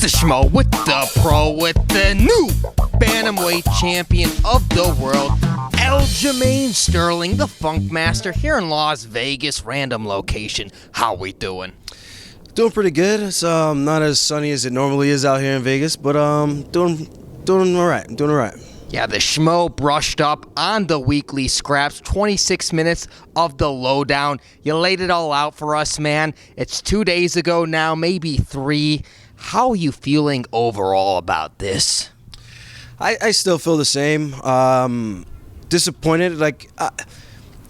the Schmo with the pro with the new Bantamweight Champion of the world, Aljamain Sterling, the Funk Master, here in Las Vegas, random location. How we doing? Doing pretty good. It's not as sunny as it normally is out here in Vegas, but doing all right. I'm doing all right. Yeah, the Schmo brushed up on the weekly scraps, 26 minutes of the lowdown. You laid it all out for us, man. It's 2 days ago now, maybe 3. How are you feeling overall about this? I still feel the same. Disappointed.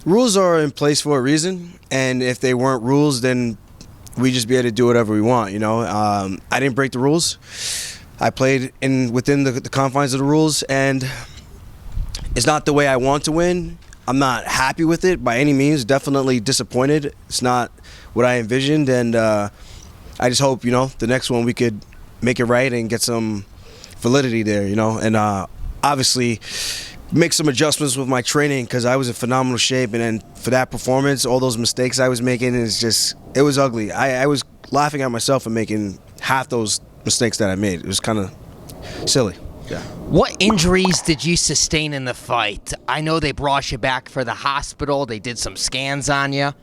Rules are in place for a reason, and if they weren't rules, then we just be able to do whatever we want, you know. I didn't break the rules. I played within the confines of the rules, and it's not the way I want to win. I'm not happy with it by any means. Definitely disappointed. It's not what I envisioned, and I just hope, you know, the next one we could make it right and get some validity there, you know, and obviously make some adjustments with my training because I was in phenomenal shape, and then for that performance, all those mistakes I was making, it was ugly. I was laughing at myself for making half those mistakes that I made. It was kind of silly. Yeah. What injuries did you sustain in the fight? I know they brought you back for the hospital. They did some scans on you.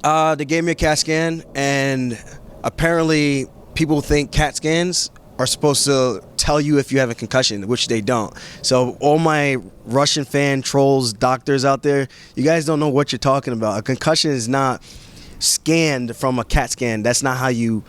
They gave me a CAT scan, and apparently people think CAT scans are supposed to tell you if you have a concussion, which they don't. So all my Russian fan trolls, doctors out there, you guys don't know what you're talking about. A concussion is not scanned from a CAT scan. That's not how you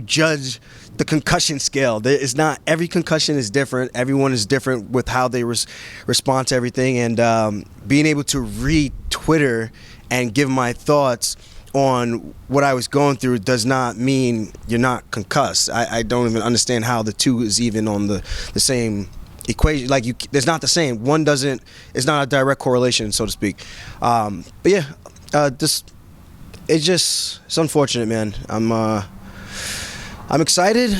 judge the concussion scale. It's not, every concussion is different. Everyone is different with how they respond to everything, and being able to read Twitter and give my thoughts on what I was going through does not mean you're not concussed. I don't even understand how the two is even on the same equation. Like, there's not the same. One doesn't, it's not a direct correlation, so to speak. But yeah, it's unfortunate, man. I'm excited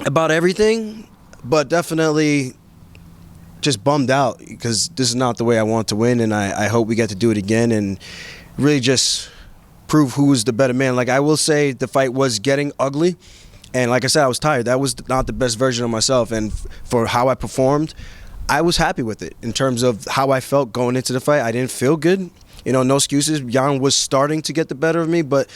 about everything, but definitely just bummed out because this is not the way I want to win, and I hope we get to do it again and really just prove who is the better man. Like, I will say the fight was getting ugly, and like I said, I was tired. That was not the best version of myself, and for how I performed, I was happy with it. In terms of how I felt going into the fight, I didn't feel good. You know, no excuses. Jan was starting to get the better of me, but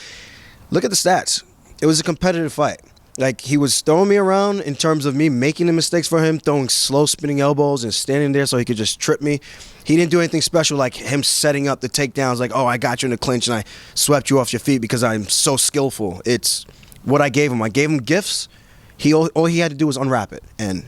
look at the stats. It was a competitive fight. Like, he was throwing me around in terms of me making the mistakes for him, throwing slow spinning elbows and standing there so he could just trip me. He didn't do anything special like him setting up the takedowns, like, oh, I got you in the clinch and I swept you off your feet because I'm so skillful. It's what I gave him. I gave him gifts. All he had to do was unwrap it. And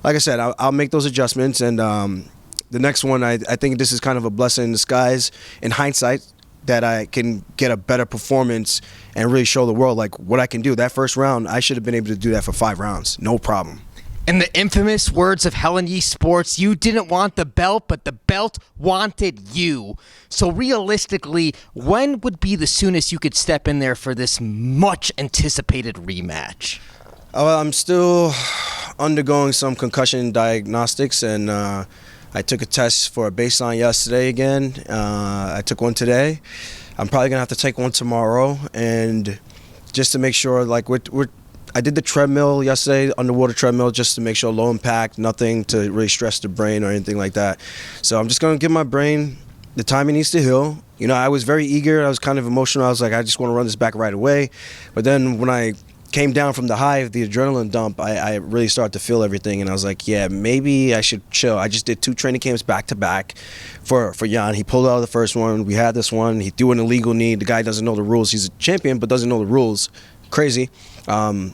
like I said, I'll make those adjustments. And the next one, I think this is kind of a blessing in disguise in hindsight, that I can get a better performance and really show the world like what I can do. That first round, I should have been able to do that for 5 rounds, no problem. In the infamous words of Helen Yee Sports, you didn't want the belt, but the belt wanted you. So realistically, when would be the soonest you could step in there for this much anticipated rematch? I'm still undergoing some concussion diagnostics, and I took a test for a baseline yesterday again. I took one today. I'm probably gonna have to take one tomorrow, and just to make sure, like, I did the treadmill yesterday, underwater treadmill, just to make sure low impact, nothing to really stress the brain or anything like that. So I'm just gonna give my brain the time it needs to heal. You know, I was very eager. I was kind of emotional. I was like, I just want to run this back right away. But then when I came down from the high of the adrenaline dump, I really started to feel everything, and I was like, yeah, maybe I should chill. I just did 2 training camps back to back for Jan. He pulled out of the first one. We had this one. He threw an illegal knee. The guy doesn't know the rules. He's a champion, but doesn't know the rules. Crazy. Yeah,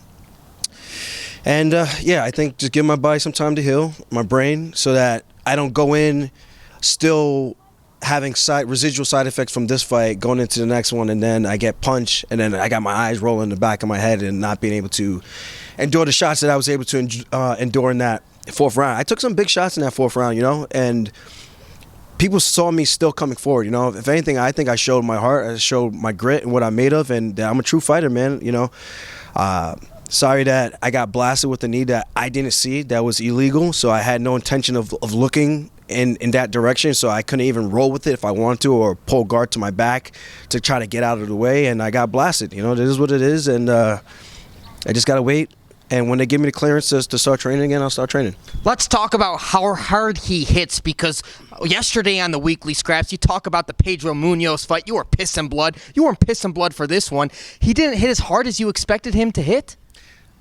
I think just give my body some time to heal, my brain, so that I don't go in still having residual side effects from this fight going into the next one, and then I get punched, and then I got my eyes rolling in the back of my head and not being able to endure the shots that I was able to endure in that 4th round. I took some big shots in that 4th round, you know, and people saw me still coming forward, you know. If anything, I think I showed my heart, I showed my grit and what I'm made of, and I'm a true fighter, man, you know. Sorry that I got blasted with a knee that I didn't see, that was illegal, so I had no intention of looking in that direction, so I couldn't even roll with it if I wanted to, or pull guard to my back to try to get out of the way, and I got blasted. You know, it is what it is, and I just got to wait. And when they give me the clearance to start training again, I'll start training. Let's talk about how hard he hits, because yesterday on the Weekly Scraps, you talk about the Pedro Munoz fight. You were pissing blood. You weren't pissing blood for this one. He didn't hit as hard as you expected him to hit?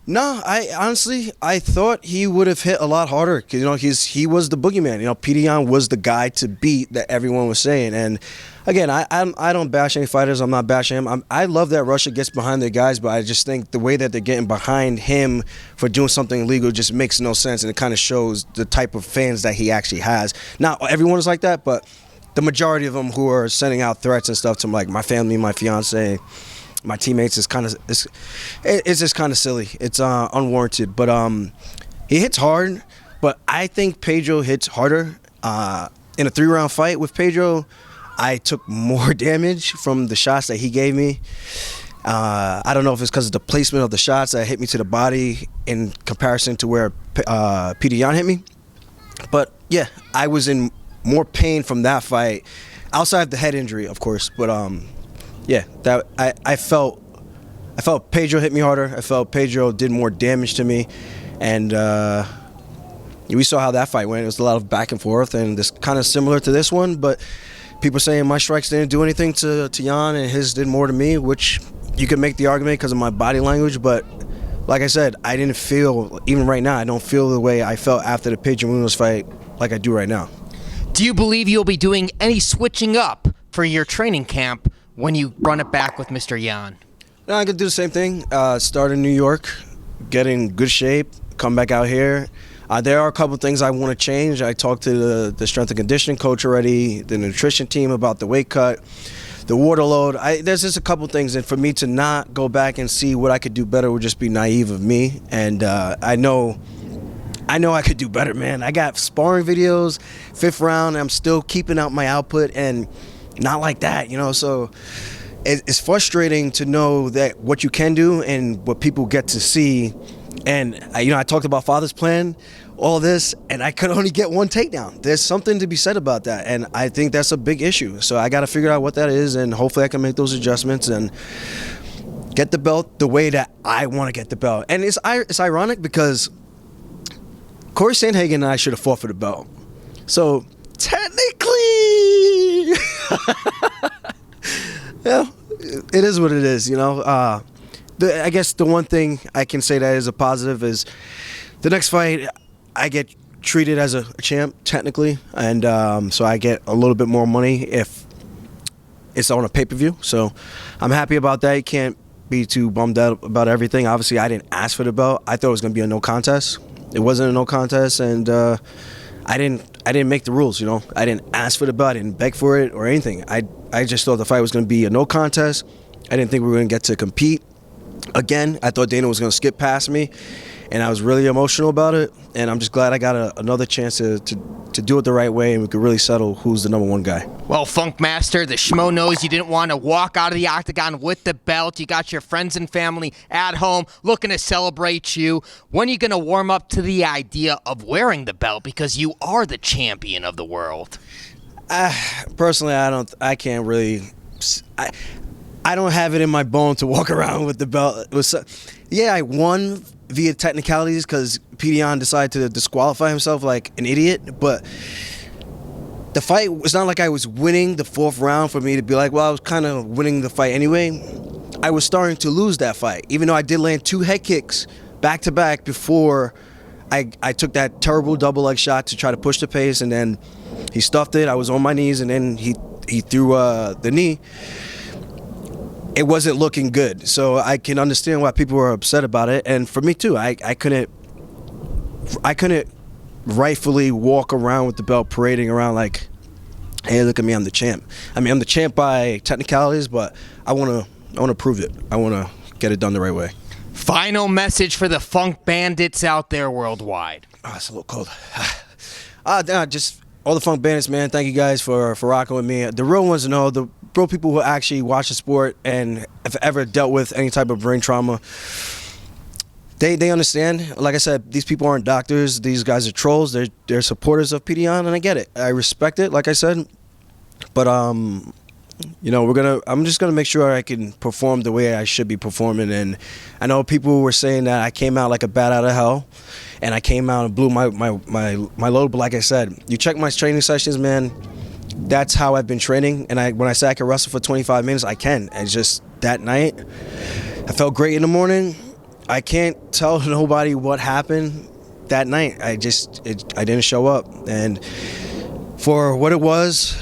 No, I honestly thought he would have hit a lot harder. 'Cause, he was the boogeyman. Petr Yan was the guy to beat that everyone was saying. And again, I don't bash any fighters. I'm not bashing him. I love that Russia gets behind their guys, but I just think the way that they're getting behind him for doing something illegal just makes no sense, and it kind of shows the type of fans that he actually has. Not everyone is like that, but the majority of them who are sending out threats and stuff to like my family, my fiance, my teammates, it's just kind of silly. It's unwarranted. But he hits hard, but I think Pedro hits harder. In a 3-round fight with Pedro, I took more damage from the shots that he gave me. I don't know if it's because of the placement of the shots that hit me to the body in comparison to where Petr Yan hit me. But yeah, I was in more pain from that fight, outside the head injury, of course. But yeah, that I felt Pedro hit me harder. I felt Pedro did more damage to me, and we saw how that fight went. It was a lot of back and forth, and it's kind of similar to this one. But people saying my strikes didn't do anything to Yan, and his did more to me, which you could make the argument because of my body language. But like I said, I didn't feel, even right now, I don't feel the way I felt after the Pedro Munoz fight like I do right now. Do you believe you'll be doing any switching up for your training camp when you run it back with Mr. Yan? No, I could do the same thing. Start in New York, get in good shape, come back out here. There are a couple things I want to change. I talked to the strength and conditioning coach already, the nutrition team about the weight cut, the water load. There's just a couple things, and for me to not go back and see what I could do better would just be naive of me. And I know I could do better, man. I got sparring videos, 5th round. I'm still keeping out my output, and not like that, So it's frustrating to know that what you can do and what people get to see. And I talked about Father's Plan, all this, and I could only get one takedown. There's something to be said about that, and I think that's a big issue. So I got to figure out what that is, and hopefully I can make those adjustments and get the belt the way that I want to get the belt. And it's ironic because Corey Sandhagen and I should have fought for the belt. So technically, yeah, it is what it is, I guess the one thing I can say that is a positive is the next fight I get treated as a champ technically, and so I get a little bit more money if it's on a pay-per-view. So I'm happy about that. You can't be too bummed out about everything. Obviously, I didn't ask for the belt. I thought it was going to be a no contest. It wasn't a no contest, and I didn't make the rules. I didn't ask for the belt. I didn't beg for it or anything. I just thought the fight was going to be a no contest. I didn't think we were going to get to compete again. I thought Dana was going to skip past me, and I was really emotional about it. And I'm just glad I got another chance to do it the right way, and we could really settle who's the number one guy. Well, Funk Master, the Schmo knows you didn't want to walk out of the octagon with the belt. You got your friends and family at home looking to celebrate you. When are you going to warm up to the idea of wearing the belt, because you are the champion of the world? Personally, I can't really. I don't have it in my bone to walk around with the belt. I won via technicalities because Petr Yan decided to disqualify himself like an idiot. But the fight was not like I was winning the 4th round for me to be like, well, I was kind of winning the fight anyway. I was starting to lose that fight, even though I did land 2 head kicks back-to-back before I took that terrible double leg shot to try to push the pace, and then he stuffed it. I was on my knees, and then he threw the knee. It wasn't looking good, so I can understand why people were upset about it, and for me too. I couldn't rightfully walk around with the belt parading around like, hey, look at me, I'm the champ. I mean, I'm the champ by technicalities, but I want to prove it. I want to get it done the right way. Final message for the Funk Bandits out there worldwide. It's a little cold. Just all the Funk Bandits, man. Thank you guys for rocking with me. The real ones know, the real people who actually watch the sport and have ever dealt with any type of brain trauma, they understand. Like I said, these people aren't doctors. These guys are trolls. They're supporters of Petr Yan, and I get it. I respect it, like I said. But I'm just gonna make sure I can perform the way I should be performing. And I know people were saying that I came out like a bat out of hell, and I came out and blew my load. But like I said, you check my training sessions, man. That's how I've been training. And when I say I can wrestle for 25 minutes, I can. And just that night, I felt great in the morning. I can't tell nobody what happened that night. I didn't show up, and for what it was,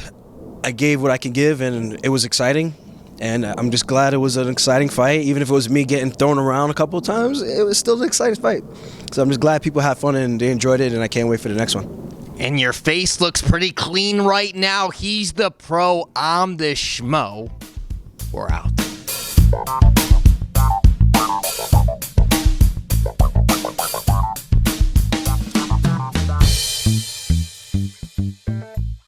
I gave what I can give, and it was exciting. And I'm just glad it was an exciting fight. Even if it was me getting thrown around a couple of times, it was still an exciting fight. So I'm just glad people had fun and they enjoyed it, and I can't wait for the next one. And your face looks pretty clean right now. He's the pro, I'm the schmo. We're out.